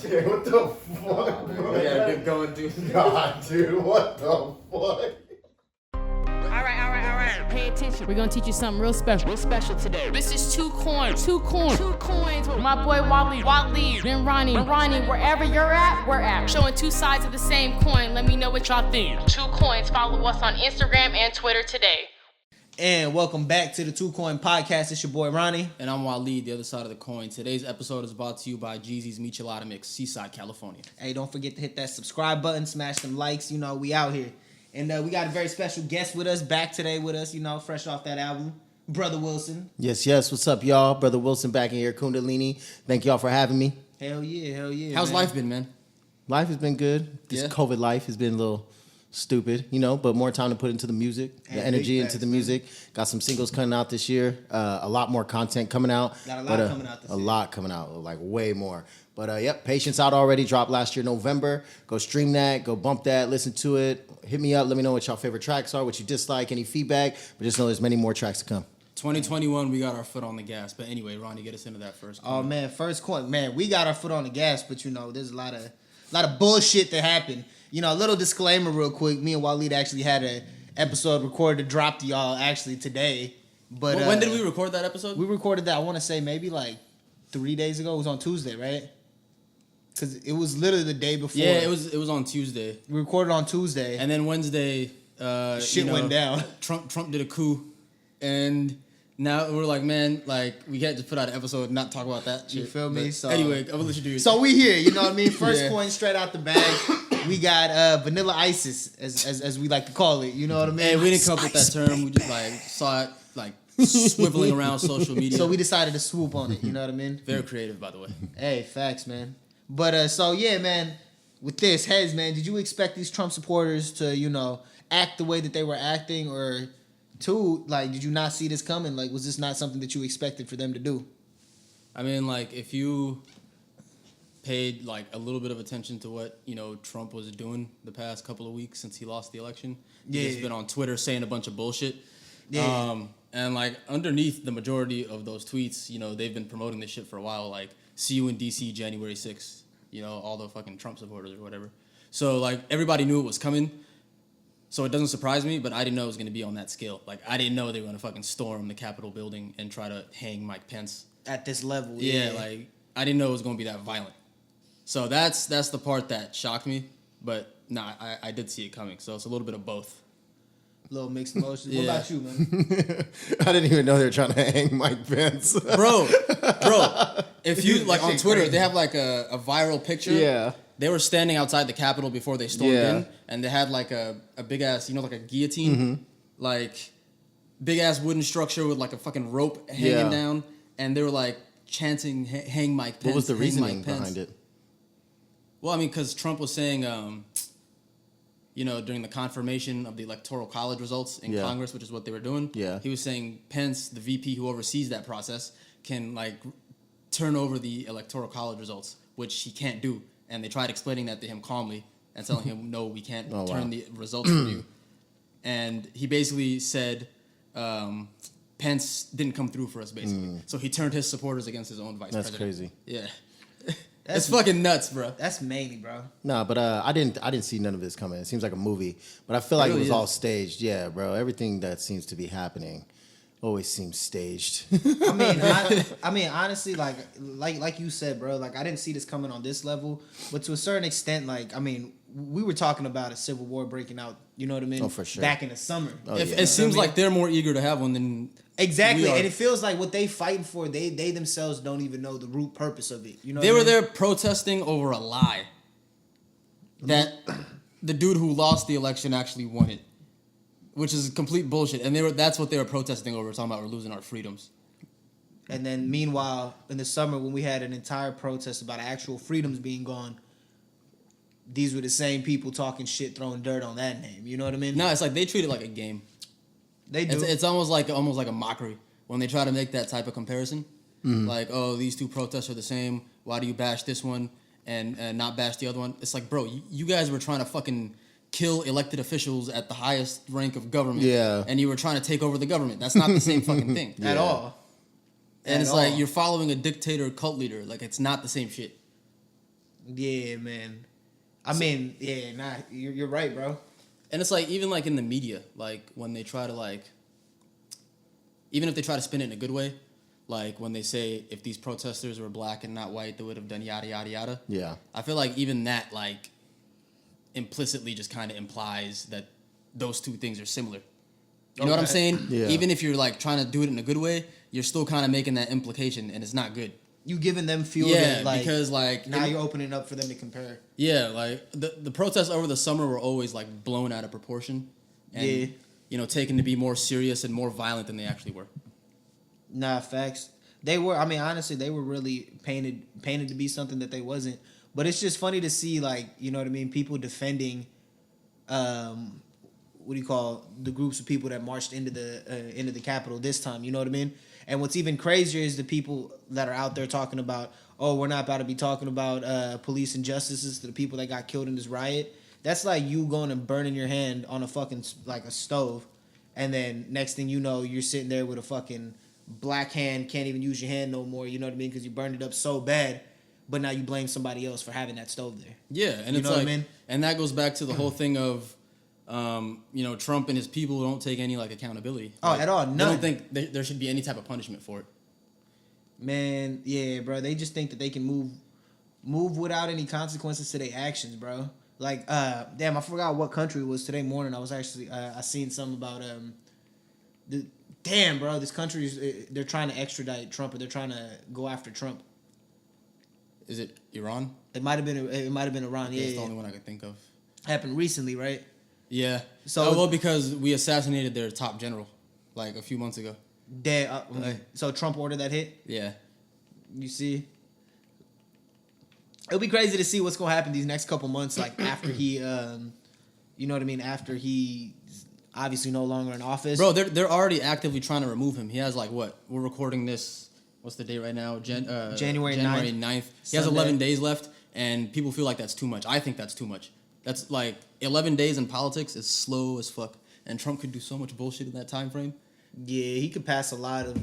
Okay, what the fuck, bro? Yeah, get going, dude. God, dude, what the fuck? All right. Pay attention. We're gonna teach you something real special today. This is two coins with my boy Wally, then Ronnie, wherever you're at, we're at. Showing two sides of the same coin. Let me know what y'all think. Two coins. Follow us on Instagram and Twitter today. And welcome back to the Two Coin Podcast. It's your boy Ronnie. And I'm Waleed, the other side of the coin. Today's episode is brought to you by Jeezy's Michelada Mix, Seaside, California. Hey, don't forget to hit that subscribe button, smash them likes. You know, we out here. And we got a very special guest with us, back today with us, you know, fresh off that album, Brother Wilson. Yes. What's up, y'all? Brother Wilson back in here, Kundalini. Thank y'all for having me. Hell yeah. How's man. life been, man? Life has been good. This Yeah. COVID life has been a little stupid, you know, but more time to put into the music, And the energy big into facts, the music. Got some singles coming out this year. A lot more content coming out. Got a lot coming out this year. A lot coming out, like way more. But yep, Patience out already. Dropped last year, November. Go stream that. Go bump that. Listen to it. Hit me up. Let me know what y'all favorite tracks are, what you dislike, any feedback. But just know there's many more tracks to come. 2021, we got our foot on the gas. But anyway, Ronnie, get us into that first. Oh man, first coin. Man, we got our foot on the gas, but you know, there's a lot of bullshit that happened. You know, a little disclaimer real quick. Me and Waleed actually had an episode recorded to drop to y'all actually today. But When did we record that episode? We recorded that, I want to say maybe like 3 days ago. It was on Tuesday, right? Because it was literally the day before. Yeah, it was on Tuesday. We recorded on Tuesday. And then Wednesday, shit went down. Trump did a coup, and now we're like, man, like we can't just put out an episode and not talk about that shit. You feel me? But So anyway, I'm gonna let you do your So we here, you know what I mean? First Yeah. coin straight out the bag. We got Vanilla Isis, as we like to call it. You know what I mean? Hey, we didn't come up with that term. We just like saw it like swiveling around social media. So we decided to swoop on it. You know what I mean? Very creative, by the way. Hey, facts, man. But so yeah, man. With this, Heads, man, did you expect these Trump supporters to, you know, act the way that they were acting, or two, like, did you not see this coming? Like, was this not something that you expected for them to do? I mean, like, if you paid like a little bit of attention to what, you know, Trump was doing the past couple of weeks since he lost the election, he's been on Twitter saying a bunch of bullshit. Yeah. And like underneath the majority of those tweets, you know, they've been promoting this shit for a while, like, see you in DC January 6th, you know, all the fucking Trump supporters or whatever. So like everybody knew it was coming. So it doesn't surprise me, but I didn't know it was going to be on that scale. Like, I didn't know they were going to fucking storm the Capitol building and try to hang Mike Pence. At this level, Yeah, like, I didn't know it was going to be that violent. So that's the part that shocked me. But, nah, I did see it coming. So it's a little bit of both. little mixed emotions. Yeah. What about you, man? I didn't even know they were trying to hang Mike Pence. Bro, if you, like, on shit Twitter, crazy. they have, like, a viral picture. Yeah. They were standing outside the Capitol before they stormed in, and they had, like, a big-ass, you know, like a guillotine, like, big-ass wooden structure with, like, a fucking rope hanging down, and they were, like, chanting, hang Mike Pence. What was the hang reasoning Mike Pence. behind it? Well, I mean, because Trump was saying, you know, during the confirmation of the Electoral College results in Congress, which is what they were doing, he was saying Pence, the VP who oversees that process, can, like, turn over the Electoral College results, which he can't do. And they tried explaining that to him calmly and telling him, no, we can't turn the results for you. And he basically said Pence didn't come through for us, basically. So he turned his supporters against his own vice president. Crazy. Yeah. It's fucking nuts, bro. That's mainly, bro. Nah, but I didn't see none of this coming. It seems like a movie, but I feel like it really was is. all staged. Yeah, bro. Everything that seems to be happening always seems staged. I mean, honestly, like you said, bro. Like, I didn't see this coming on this level, but to a certain extent, like, I mean, we were talking about a civil war breaking out. You know what I mean? Oh, for sure. Back in the summer. Oh, If yeah. it seems like they're more eager to have one than Exactly, we are. and it feels like what they fighting for, they themselves don't even know the root purpose of it. You know, They what were I mean? there protesting over a lie that the dude who lost the election actually won it, which is complete bullshit. And that's what they were protesting over, talking about we're losing our freedoms. And then meanwhile, in the summer when we had an entire protest about actual freedoms being gone, these were the same people talking shit, throwing dirt on that name. You know what I mean? No, it's like they treat it like a game. They do. It's almost like a mockery when they try to make that type of comparison. Like, oh, these two protests are the same. Why do you bash this one and not bash the other one? It's like, bro, you guys were trying to fucking kill elected officials at the highest rank of government. Yeah. And you were trying to take over the government. That's not the same fucking thing. At all. And At it's all. like you're following a dictator cult leader. Like, it's not the same shit. Yeah, man. I mean, yeah, nah, you're right, bro. And it's like, even like in the media, like when they try to like, even if they try to spin it in a good way, like when they say if these protesters were black and not white, they would have done yada, yada, yada. Yeah. I feel like even that like implicitly just kind of implies that those two things are similar. You know what I'm saying? Yeah. Even if you're like trying to do it in a good way, you're still kind of making that implication and it's not good. You giving them fuel. Yeah, that, like, because like now you're opening up for them to compare. yeah, like the protests over the summer were always like blown out of proportion, and Yeah. you know, taken to be more serious and more violent than they actually were. Nah, facts. They were. I mean, honestly, they were really painted to be something that they wasn't. But it's just funny to see, like, you know what I mean, people defending, what do you call the groups of people that marched into the Capitol this time. You know what I mean? And what's even crazier is the people that are out there talking about, oh, we're not about to be talking about police injustices to the people that got killed in this riot. That's like you going and burning your hand on a fucking like a stove, and then next thing you know, you're sitting there with a fucking black hand, can't even use your hand no more. You know what I mean? Because you burned it up so bad. But now you blame somebody else for having that stove there. Yeah, and you it's know like, what I mean? And that goes back to the whole thing of, you know, Trump and his people don't take any like accountability. Oh, like, at all, They none. don't think there should be any type of punishment for it. Man, yeah, bro. They just think that they can move without any consequences to their actions, bro. Like, damn, I forgot what country it was today morning. I was actually, I seen something about, damn, bro, this country is, they're trying to extradite Trump, or they're trying to go after Trump. Is it Iran? It might have been Iran. Yeah, That's the yeah. only one I could think of. Happened recently, right? Yeah. So- well, because we assassinated their top general like a few months ago. So Trump ordered that hit. Yeah. You see, it'll be crazy to see what's gonna happen these next couple months. Like after he, you know what I mean? After he's obviously no longer in office, Bro, they're already actively trying to remove him. He has like what? We're recording this. What's the date right now? January 9th. 9th. He has Sunday. 11 days left, and people feel like that's too much. I think that's too much. That's like 11 days in politics is slow as fuck, and Trump could do so much bullshit in that time frame. Yeah, he could pass a lot of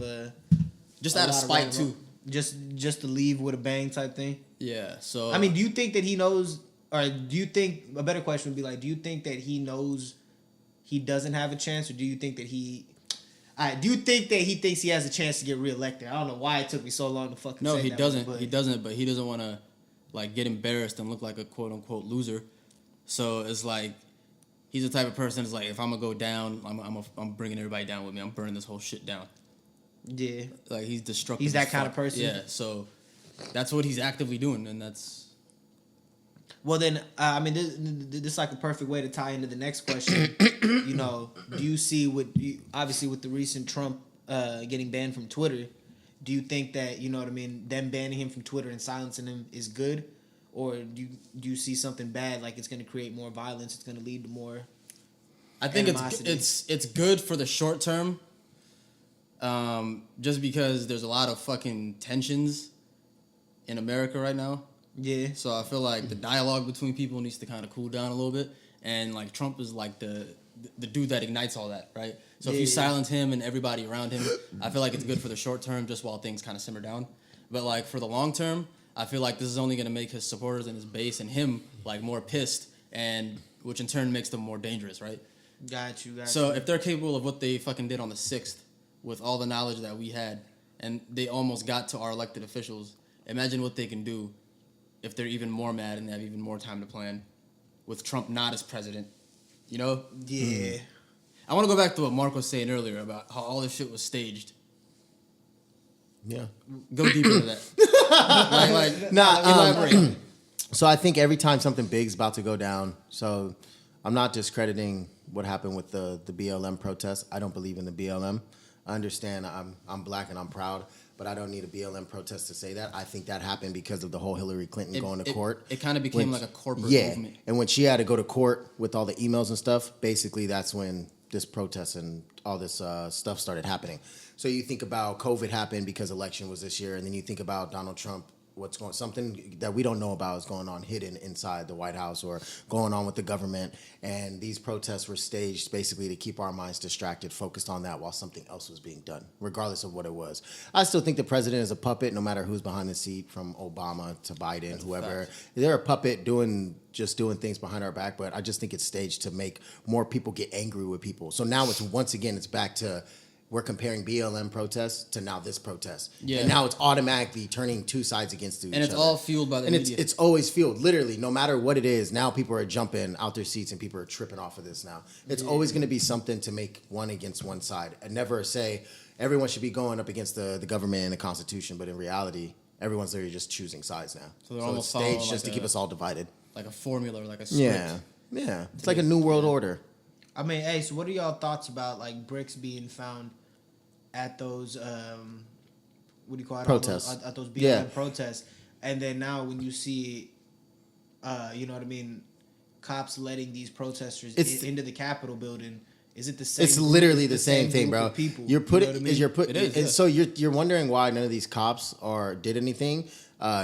Just a out of lot spite red- too. just to leave with a bang type thing. Yeah. So I mean, do you think that he knows, or do you think a better question would be like, do you think that he knows he doesn't have a chance, or do you think that he? Do you think that he thinks he has a chance to get reelected? I don't know why it took me so long to fucking. no, say he that doesn't. one, but He doesn't. But he doesn't want to like get embarrassed and look like a quote unquote loser. So it's like he's the type of person that's like, if I'm gonna go down, I'm bringing everybody down with me. I'm burning this whole shit down. Yeah, Like he's destructive. He's that as kind of fuck. person? Yeah. So that's what he's actively doing, and that's. well then, I mean, this is like a perfect way to tie into the next question. You know, do you see obviously with the recent Trump getting banned from Twitter? Do you think that, you know what I mean, them banning him from Twitter and silencing him is good, or do you see something bad, like it's going to create more violence, it's going to lead to more? I think animosity? it's good for the short term. Just because there's a lot of fucking tensions in America right now. Yeah. So I feel like the dialogue between people needs to kind of cool down a little bit, and like Trump is like the dude that ignites all that, right? So if you silence him and everybody around him, I feel like it's good for the short term, just while things kind of simmer down. But like for the long term, I feel like this is only going to make his supporters and his base and him like more pissed, and which in turn makes them more dangerous, right? Got you. So if they're capable of what they fucking did on the 6th, with all the knowledge that we had, and they almost got to our elected officials, imagine what they can do if they're even more mad and they have even more time to plan with Trump not as president, you know? Yeah. I want to go back to what Mark was saying earlier about how all this shit was staged. Yeah. Go deeper into that. Elaborate. So I think every time something big's about to go down, so I'm not discrediting what happened with the BLM protest. I don't believe in the BLM. I understand I'm black and I'm proud, but I don't need a BLM protest to say that. I think that happened because of the whole Hillary Clinton going to court. It kind of became like a corporate movement. And when she had to go to court with all the emails and stuff, basically that's when this protest and all this stuff started happening. So you think about COVID happened because election was this year, and then you think about Donald Trump something that we don't know about is going on hidden inside the White House or going on with the government. And these protests were staged basically to keep our minds distracted, focused on that while something else was being done, regardless of what it was. I still think the president is a puppet, no matter who's behind the seat, from Obama to Biden, That's whoever. They're a puppet doing things behind our back, but I just think it's staged to make more people get angry with people. So now it's back to, we're comparing BLM protests to now this protest. Yeah. And now it's automatically turning two sides against each other. And it's all fueled by the media. It's always fueled. Literally, no matter what it is, now people are jumping out their seats and people are tripping off of this now. It's always going to be something to make one against one side. And never say everyone should be going up against the government and the Constitution, but in reality, everyone's literally just choosing sides now. So they're it's almost staged following just to keep us all divided. like a formula or like a script. Yeah. It's like a new world order. I mean, hey, so what are y'all thoughts about like bricks being found at those what do you call it? Protests. At those BLM protests, and then now when you see, you know what I mean, cops letting these protesters into the Capitol building. Is it the same? It's literally the same thing, group bro. of people, You're putting, you know what I mean? you're putting, It is, and yeah. so you're wondering why none of these cops did anything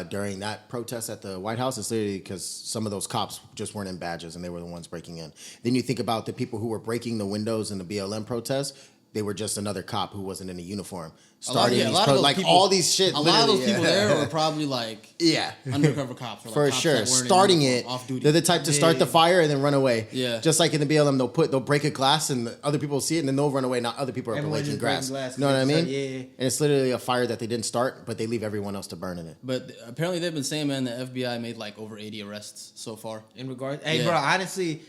during that protest at the White House. It's literally because some of those cops just weren't in badges and they were the ones breaking in. Then you think about the people who were breaking the windows in the BLM protest. They were just another cop who wasn't in a uniform. Starting a lot of those like people, all these shit. A lot of those literally, people there were probably like undercover cops. Or like for cops sure. that weren't in Starting uniform, it, off duty. they're the type to start the fire and then run away. Yeah. Just like in the BLM, they'll break a glass and the other people will see it and then they'll run away. Now other people are Everyone's breaking just glass. breaking glass. You know what I mean? Yeah. And it's literally a fire that they didn't start, but they leave everyone else to burn in it. But apparently they've been saying, man, the FBI made like over 80 arrests so far. In regards, hey, bro, honestly,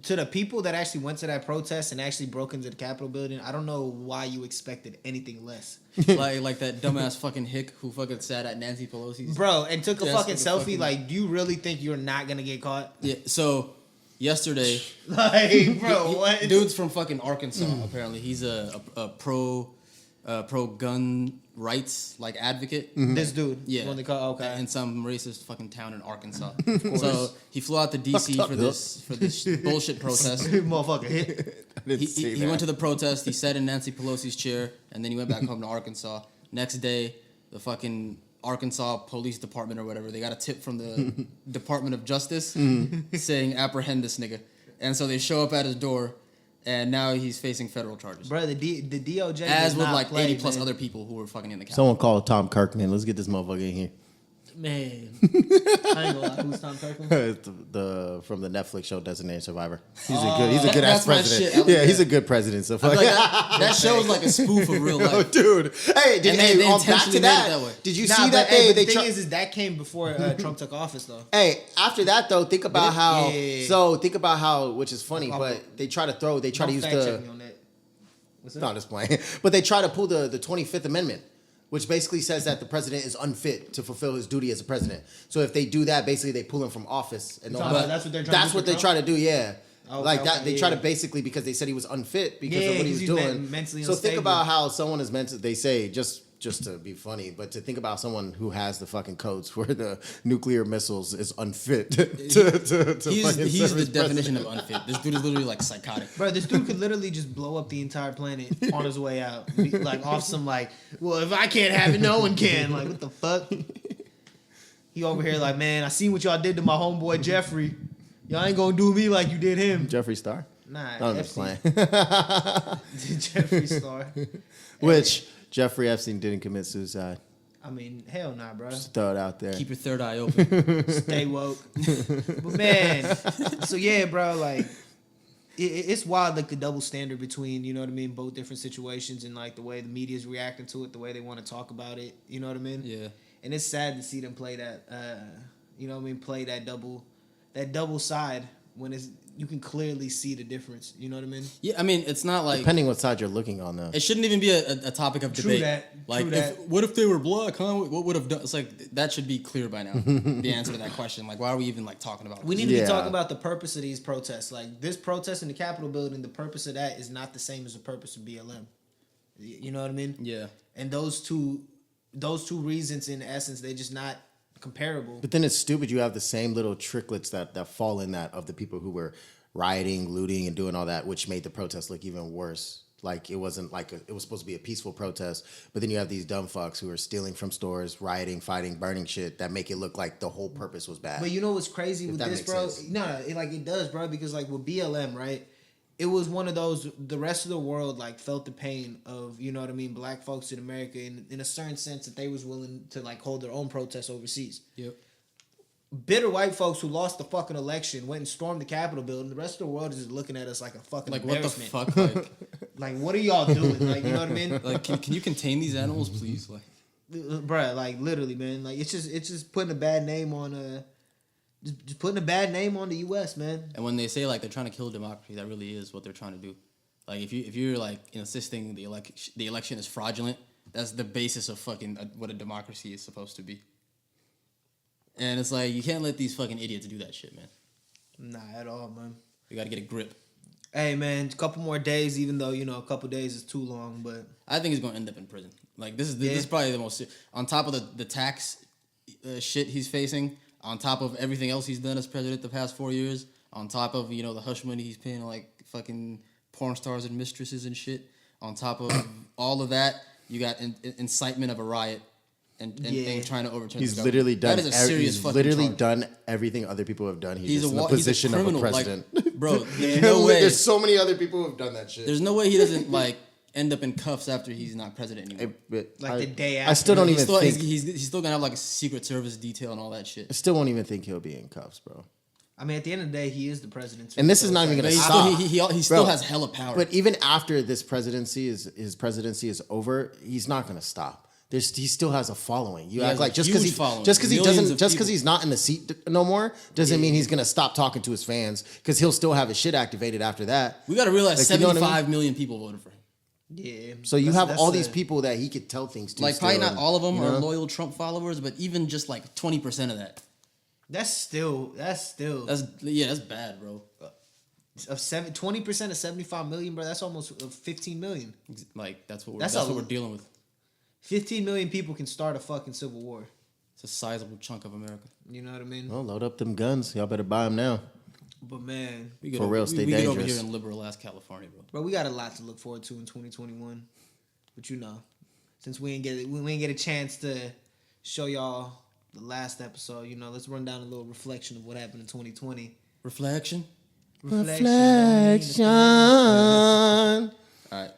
to the people that actually went to that protest and actually broke into the Capitol building, I don't know why you expected anything less. like that dumbass fucking hick who fucking sat at Nancy Pelosi's. Bro, and took a Yes, fucking with the selfie. fucking- Like, do you really think you're not gonna get caught? Yeah, so yesterday, Like, bro, what? dude's from fucking Arkansas. Apparently, he's a pro gun rights like advocate. This dude, Yeah, when they call, okay. in some racist fucking town in Arkansas. So he flew out to DC for this bullshit protest. Motherfucker hit. He went to the protest. He sat in Nancy Pelosi's chair, and then he went back home to Arkansas. Next day, the fucking Arkansas Police Department or whatever, they got a tip from the Department of Justice saying apprehend this nigga, and so they show up at his door. And now he's facing federal charges. Bro, the DOJ As does with not like play, 80 plus man. other people who were fucking in the Capitol. Someone call Tom Kirkman. Let's get this motherfucker in here. Man, I ain't gonna lie. Who's Tom Kirkland? It's the from the Netflix show Designated Survivor. He's a good ass that's my president. shit. Yeah, he's a good president. So fuck. Like that show's like a spoof of real Oh, life. dude. Hey, And they back intentionally to made it that. that way. Did you Nah, see but, that hey, they the thing try- is that came before Trump took office, though. Hey, after that though, think about how. Yeah. So think about how, which is funny, I'll- but they try to use Don't fact check the. me on that. What's No, I'm just playing. But they try to pull the 25th Amendment, which basically says that the president is unfit to fulfill his duty as a president. So if they do that, basically they pull him from office. And talking about that's what they're trying to That's do what for they Trump? try to do. Yeah. Okay, Like that, okay, they try yeah. to basically because they said he was unfit because Yeah, of what he was 'cause he's doing. mentally so think unstable. about how someone is meant to. They say just to be funny, but to think about someone who has the fucking codes for the nuclear missiles is unfit to He's fucking the serve as definition president. of unfit. This dude is literally like psychotic. Bro, this dude could literally just blow up the entire planet on his way out. Like, off some, like, well, if I can't have it, no one can. Like, what the fuck? He over here like, man, I seen what y'all did to my homeboy Jeffrey. Y'all ain't gonna do me like you did him. Jeffree Star. Nah, No, I'm just playing. Jeffree Star. Which Jeffrey Epstein didn't commit suicide. I mean, hell nah, bro. Just throw it out there. Keep your third eye open. Stay woke. But man, so yeah, bro, like it's wild, like the double standard between, you know what I mean, both different situations and like the way the media's reacting to it, the way they want to talk about it, you know what I mean? Yeah. And it's sad to see them play that, you know what I mean, play that double side when it's you can clearly see the difference. You know what I mean? Yeah, I mean, it's not like Depending what side you're looking on, though. it shouldn't even be a topic of True debate. that. Like, True that. what if they were black? Huh? What would have done? It's like that should be clear by now. The answer to that question. Like, why are we even like talking about? We this? need to Yeah. be talking about the purpose of these protests. Like this protest in the Capitol building, the purpose of that is not the same as the purpose of BLM. You know what I mean? Yeah. And those two reasons, in essence, they're just not comparable. But then it's stupid. You have the same little tricklets that fall in that of the people who were rioting, looting, and doing all that, which made the protest look even worse Like it wasn't like it was supposed to be a peaceful protest, but then you have these dumb fucks who are stealing from stores, rioting, fighting, burning shit that make it look like the whole purpose was bad. But you know what's crazy with that this, makes bro? sense. No, it does, bro. Because like with BLM, right? It was one of those. The rest of the world like felt the pain of, you know what I mean, black folks in America in a certain sense that they was willing to like hold their own protests overseas. Yep. Bitter white folks who lost the fucking election went and stormed the Capitol building. The rest of the world is just looking at us like a fucking Like what the embarrassment. fuck? Like, Like what are y'all doing? Like you know what I mean? like can you contain these animals, please? Like, Bruh, like literally, man. Like it's just putting a bad name on just putting a bad name on the U.S., man. and when they say like they're trying to kill democracy, that really is what they're trying to do. Like if you're like insisting the election is fraudulent, that's the basis of fucking what a democracy is supposed to be. And it's like you can't let these fucking idiots do that shit, man. Nah, at all, man. We got to get a grip. Hey, man, a couple more days, even though, you know, a couple days is too long, but... I think he's going to end up in prison. Like, this is probably the most... On top of the tax shit he's facing, on top of everything else he's done as president the past 4 years, on top of, you know, the hush money he's paying, like, fucking porn stars and mistresses and shit, on top of all of that, you got incitement of a riot and trying to overturn He's the literally government. done. That is a serious He's fucking literally charge. done everything other people have done. He's He's just a in the position of a criminal. president. Like, bro, there's no way. There's so many other people who have done that shit. There's no way he doesn't, like, end up in cuffs after he's not president anymore. Like the day I still after. don't He's even still, think. he's still gonna have like a Secret Service detail and all that shit. I still won't even think he'll be in cuffs, bro. I mean, at the end of the day, he is the president. Too, And this so is not it's even But gonna he stop. he still Bro, has hella power. But even after this presidency his presidency is over, he's not gonna stop. He still has a following. You He act has like a just because huge following. he Millions doesn't of just because people. he's not in the seat no more doesn't mean he's gonna stop talking to his fans, because he'll still have his shit activated after that. we got to realize Like, you know what I 75 million people voted for him. Yeah. So you That's- have all that's these people that he could tell things to. Like still, probably not and, all of them you are know? loyal Trump followers, but even just like 20% of that. That's still That's bad, bro. of 20% of 75 million, bro. That's almost 15 million. Like that's what That's that's a- what we're dealing with. 15 million people can start a fucking civil war. It's a sizable chunk of America. You know what I mean? Well, load up them guns. Y'all better buy them now. But man, We get For over, real, we, stay we get over dangerous. here in liberal ass California, bro. we got a lot to look forward to in 2021. But you know, since we ain't get a chance to show y'all the last episode, you know, let's run down a little reflection of what happened in 2020. Reflection. Reflection. All right.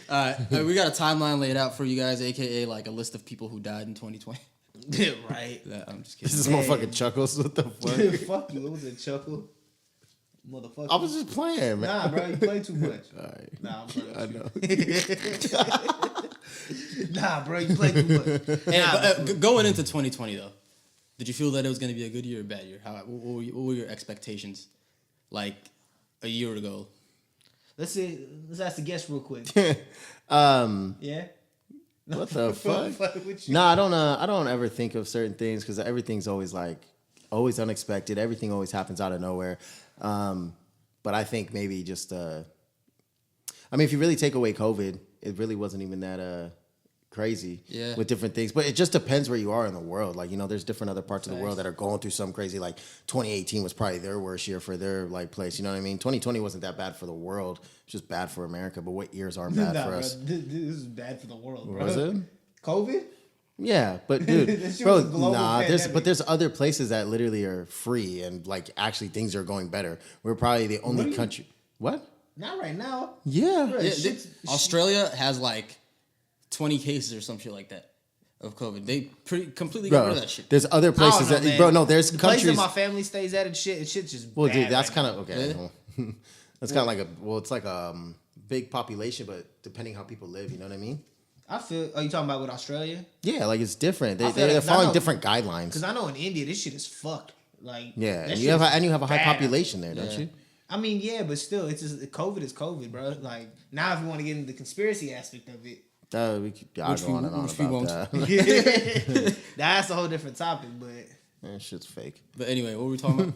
All right. We got a timeline laid out for you guys, aka like a list of people who died in 2020. Right. I'm just This kidding. is motherfucking chuckles. What the fuck? Fuck you. It was a chuckle. Motherfucker. I was just playing, man. Nah, bro, you play too much. All right. Nah, bro. I know. Nah, bro, you play too much. Hey, but, going into 2020 though, did you feel that it was going to be a good year or a bad year? What were your expectations, like a year ago? Let's ask the guest real quick. Yeah. What the fuck? With you. No, I don't ever think of certain things because everything's always always unexpected. Everything always happens out of nowhere. But I think maybe just, I mean, if you really take away COVID, it really wasn't even that crazy with different things. But it just depends where you are in the world. Like, you know, there's different other parts of the world that are going through some crazy, like 2018 was probably their worst year for their like place. You know what I mean? 2020 wasn't that bad for the world. It's just bad for America. But what years aren't bad Nah, for bro, us? this is bad for the world, bro. Was it? COVID? Yeah, but dude, This shit bro, was a global pandemic. there's other places that literally are free and like actually things are going better. We're probably the only country. What? Not right now. Yeah. Bro, Yeah, shit's- Australia has like 20 cases or some shit like that of COVID. They completely got rid Bro, of that shit. there's other I don't places know, that, man. bro. No, there's the place that countries. my family stays at and shit's just Well, bad dude, that's right kind now. of okay. Well, that's kind of like it's like a big population, but depending how people live, you know what I mean? I feel. Are you talking about with Australia? Yeah, like it's different. I feel They're that- 'cause I following know- different guidelines. Because I know in India this shit is fucked. Like Yeah, that and shit you have is a high bad. population there, don't Yeah. you? I mean, yeah, but still, it's just COVID is COVID, bro. Like now, if you want to get into the conspiracy aspect of it, I'll go on and on which we about won't. that. that's a whole different topic. But That shit's fake. But anyway, what were we talking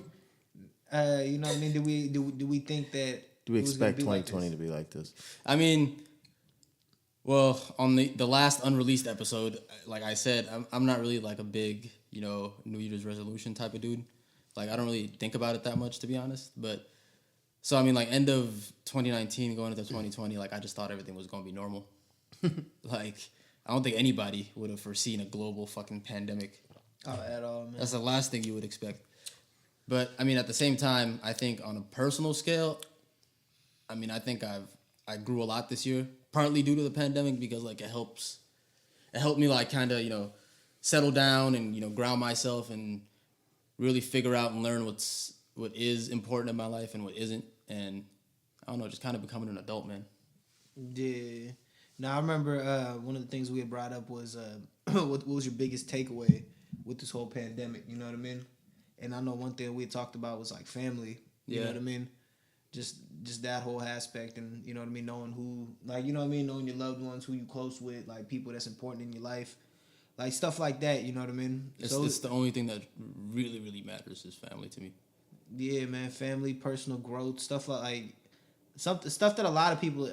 about? you know what I mean? Do we think that? Do we it was gonna expect be like 2020 this? to be like this? I mean, well, on the last unreleased episode, like I said, I'm not really like a big, you know, New Year's resolution type of dude. Like I don't really think about it that much, to be honest. But So I mean, like end of 2019 going into 2020, like I just thought everything was gonna be normal. Like I don't think anybody would have foreseen a global fucking pandemic. Oh, at all, man. That's the last thing you would expect. But I mean, at the same time, I think on a personal scale, I mean, I think I grew a lot this year, partly due to the pandemic because like it helped me like kind of, you know, settle down and, you know, ground myself and really figure out and learn what is important in my life and what isn't. And I don't know, just kind of becoming an adult, man. Yeah. Now I remember one of the things we had brought up was what was your biggest takeaway with this whole pandemic? You know what I mean? And I know one thing we had talked about was like family. You know what I mean? Just that whole aspect, and you know what I mean, knowing who, like, you know what I mean, knowing your loved ones, who you close with, like people that's important in your life, like stuff like that. You know what I mean? It's the only thing that really, really matters is family to me. Yeah, man, family, personal growth, stuff like stuff that a lot of people,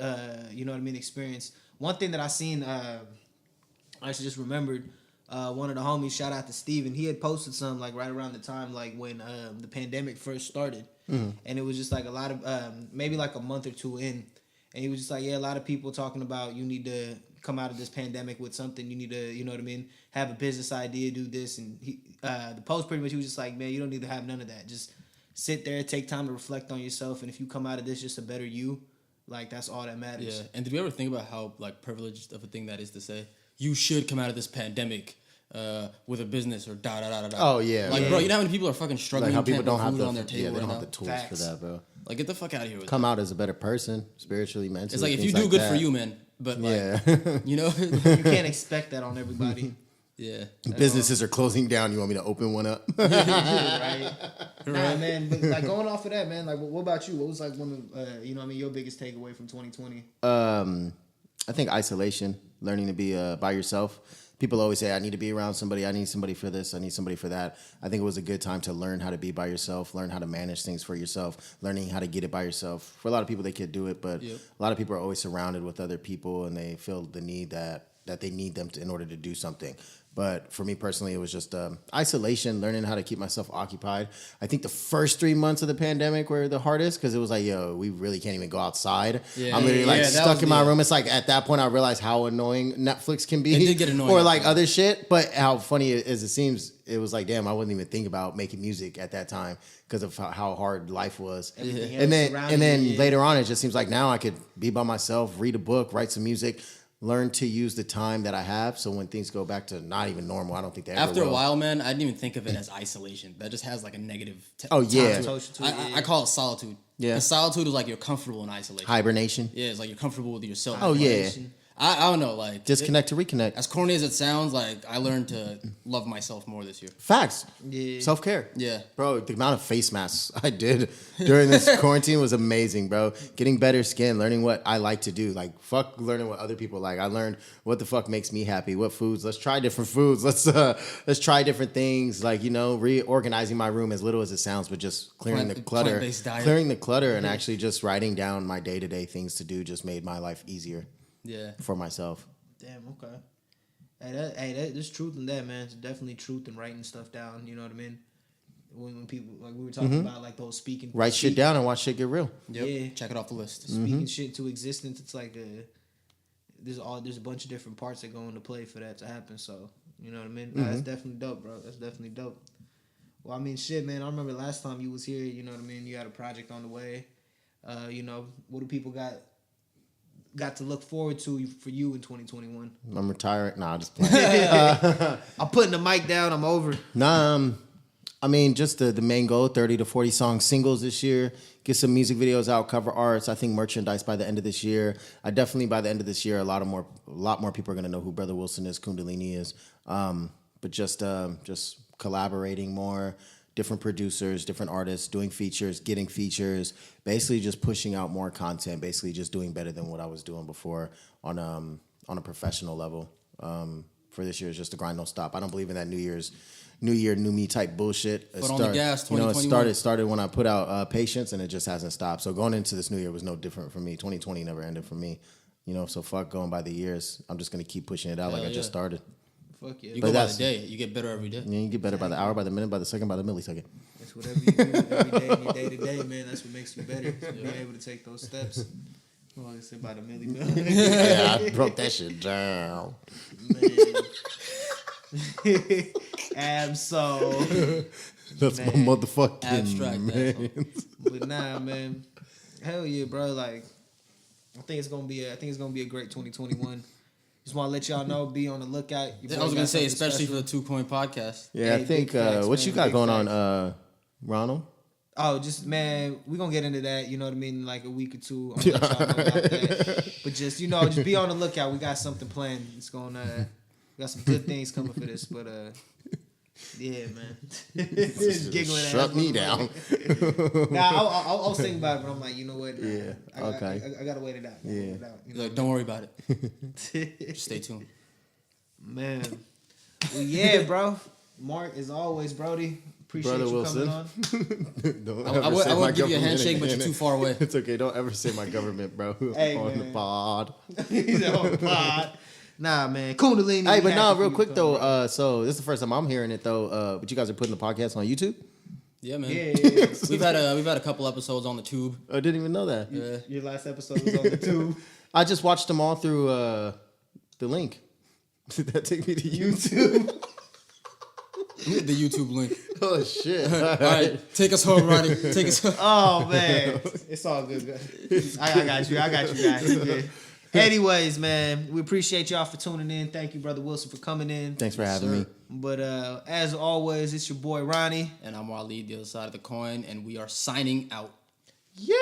you know what I mean, experience. One thing that I seen, I actually just remembered. One of the homies, shout out to Steven, he had posted something like right around the time like when the pandemic first started. And it was just like a lot of maybe like a month or two in, and he was just like, yeah, a lot of people talking about you need to come out of this pandemic with something, you need to, you know what I mean, have a business idea, do this. And he the post pretty much, he was just like, man, you don't need to have none of that, just sit there, take time to reflect on yourself, and if you come out of this just a better you, like that's all that matters. Yeah. And did we ever think about how like privileged of a thing that is to say you should come out of this pandemic with a business or da da da da da. Oh yeah, like bro, you know how many people are fucking struggling? Like how people don't have on their table they don't right have the tools for that, bro. Like get the fuck out of here with Come that. out as a better person, spiritually, mentally. It's like if you do good for you, man. But like, you know, you can't expect that on everybody. Yeah, businesses are closing down. You want me to open one up? Right. Nah, man. But like going off of that, man. Like, what about you? What was like one of you know what I mean, your biggest takeaway from 2020? I think isolation, learning to be by yourself. People always say, I need to be around somebody. I need somebody for this. I need somebody for that. I think it was a good time to learn how to be by yourself, learn how to manage things for yourself, learning how to get it by yourself. For a lot of people, they could do it, but a lot of people are always surrounded with other people, and they feel the need that they need them in order to do something. But for me personally, it was just isolation, learning how to keep myself occupied. I think the first 3 months of the pandemic were the hardest because it was like, yo, we really can't even go outside. I'm literally stuck in my room. It's like at that point I realized how annoying Netflix can be. It did get annoying. Or like other shit. But how funny as it seems, it was like, damn, I wouldn't even think about making music at that time because of how hard life was. And then later on, it just seems like now I could be by myself, read a book, write some music, learn to use the time that I have. So when things go back to not even normal, I don't think they ever After will. a while, man, I didn't even think of it as isolation. That just has like a negative. I call it solitude. Yeah, solitude is like you're comfortable in isolation. Hibernation. Yeah, it's like you're comfortable with yourself. Oh yeah. I don't know, like disconnect to reconnect. As corny as it sounds, like I learned to love myself more this year. Facts. Yeah. Self-care. Yeah. Bro, the amount of face masks I did during this quarantine was amazing, bro. Getting better skin, learning what I like to do. Like, fuck learning what other people like. I learned what the fuck makes me happy. What foods. Let's try different foods. Let's try different things. Like, you know, reorganizing my room as little as it sounds, but just clearing the clutter. Clearing the clutter and actually just writing down my day-to-day things to do just made my life easier. Yeah. For myself. Damn, okay. Hey, there's truth in that, man. There's definitely truth in writing stuff down. You know what I mean? When people, like we were talking about, like those speaking. Write shit down and watch shit get real. Yep. Yeah. Check it off the list. Speaking shit to existence, it's like there's a bunch of different parts that go into play for that to happen. So, you know what I mean? Nah, that's definitely dope, bro. That's definitely dope. Well, I mean, shit, man. I remember last time you was here, you know what I mean? You had a project on the way. You know, what do people got to look forward to for you in 2021? I'm retiring. Nah, I'm just playing. I'm putting the mic down. I'm over. Nah, I mean, just the main goal, 30 to 40 song singles this year. Get some music videos out, cover arts. I think merchandise by the end of this year. I definitely, by the end of this year, a lot more people are going to know who Brother Wilson is, Kundalini is. But just collaborating more, different producers, different artists, doing features, getting features, basically just pushing out more content, basically just doing better than what I was doing before on a professional level. For this year, it's just the grind don't stop. I don't believe in that New Year, new me type bullshit. Foot on the gas, 2021. You know, it started when I put out Patience, and it just hasn't stopped. So going into this new year was no different for me. 2020 never ended for me. You know, so fuck going by the years. I'm just going to keep pushing it out I just started. Fuck yeah. You But go by that's- the day. You get better every day. Yeah, you get better by the hour, by the minute, by the second, by the millisecond. It's whatever you do every day in your day to day, man. That's what makes you better. Being able to take those steps. Like I said, by the milli. Yeah, I broke that shit down. Man. Absol. That's my Man. motherfucking Abstract, man. But nah, man. Hell yeah, bro. Like, I think it's gonna be a great 2021. Just want to let y'all know, be on the lookout. Your I boy was got gonna say, something especially special. for the 2 Coin podcast. Yeah, I Hey, think big facts, what man, you got big going facts. on, Ronald? Oh, just man, we're gonna get into that, you know what I mean, in like a week or two. I'm gonna let y'all know about that. But just, you know, just be on the lookout. We got something planned. It's gonna we got some good things coming for this, but yeah, man. Just giggling Shut ass me motherfucker. down. Nah, I was thinking about it, but I'm like, you know what? Nah, Yeah, okay. I gotta wait it out. Yeah. Wait it out, you He's know like, don't worry about it. what Just stay tuned. Man. Well, yeah, bro. Mark, as always, Brody. Appreciate Brother you Wilson. coming on. Don't I ever would say my give you a government handshake, but again. you're too far away. It's okay. Don't ever say my government, bro. Hey, on the man. pod. He's on the pod. Nah, man. Kundalini. Hey, but happy no, for real you quick to though. come, bro. So this is the first time I'm hearing it though. But you guys are putting the podcast on YouTube. Yeah, man. Yeah. We've had a couple episodes on the tube. I didn't even know that. Yeah. Your last episode was on the tube. I just watched them all through the link. Did that take me to YouTube? The YouTube link. Oh shit! All right, take us home, Ronnie. Take us home. Oh, man. It's all good, guys. I got you guys. Yeah. Anyways, man, we appreciate y'all for tuning in. Thank you, Brother Wilson, for coming in. Thanks for having me. But as always, it's your boy Ronnie. And I'm Waleed, the other side of the coin, and we are signing out. Yeah.